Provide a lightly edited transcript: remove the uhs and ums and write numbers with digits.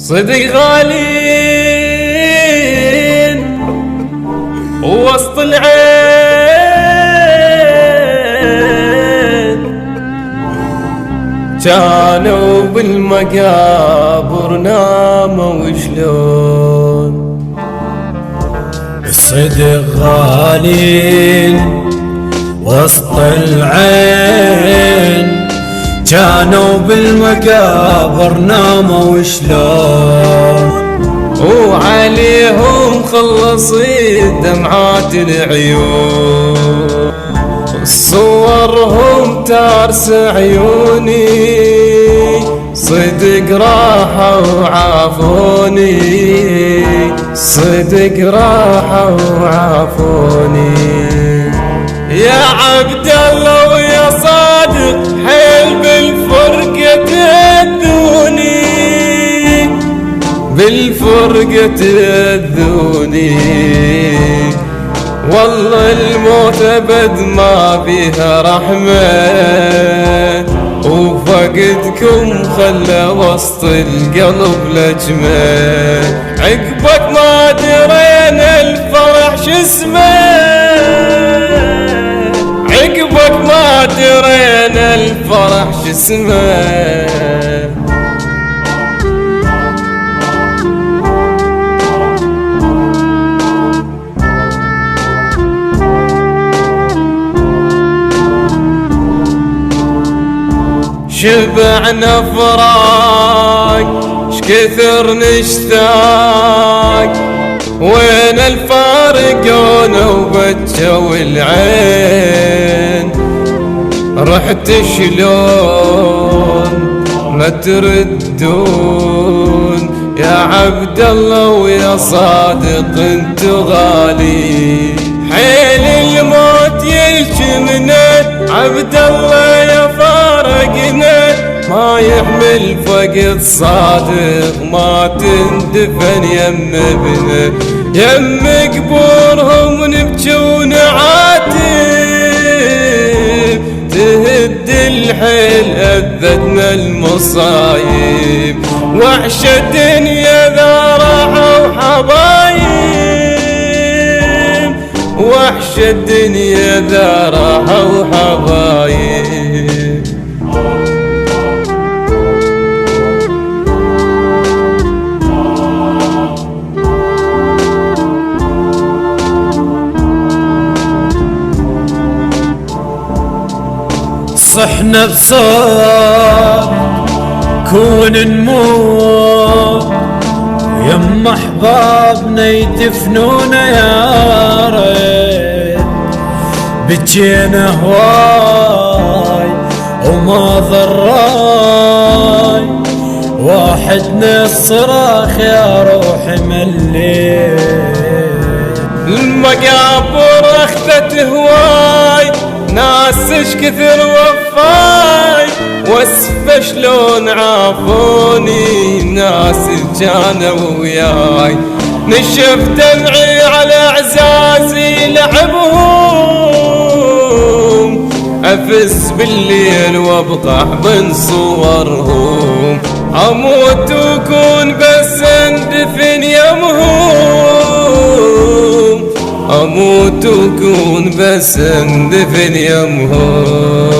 صدق غالين ووسط العين، كانوا بالمقابر ناموا وشلون. الصدق غالين وسط العين، كانوا بالمقابر ناموا وشلون. وعليهم خلصت دمعات العيون، صورهم تارس عيوني، صدق راحوا وعافوني، صدق راحوا وعافوني. يا عبد الله ويا صادق حيل بالفرقة تأذوني، بالفرقة تأذوني. والله الموت أبد ما بيها رحمة، وفقدكم خلى وسط القلب لجمة. عقبك ما درينا الفرح شسمه، عقبك ما درينا الفرح شسمه. شبعنا فراق شكثر نشتاق، وين الفارقون وبجوا العين. رحت شلون ما تردون، يا عبد الله ويا صادق انتو غالي. حيل الموت يلجمنا عبد الله يا فارقنا، ما يحمل فقد صادق ما تندفن يم ابنه. يم قبورهم نبكي ونعاتب، تهد الحيل أذتنا المصايب. وحش الدنيا ذا راحوا حبايب، وحش الدنيا ذا راحوا حبايب. صحنا بصوت كون نموت، يم احبابنا يدفنونا يا ريت. بجينا هواي وما ضراي، واحدنا الصراخ يا روحي مليت. المقابر اخذت هواي، ناس اش كثر وفاي، واسفه شلون عافوني ناس كانوا وياي. نشف دمعي على اعزازي لعبهم، افز بالليل وابقى من صورهم. اموت وكون بس اندفن يمهم، اموت وكون بس اندفن يمهم.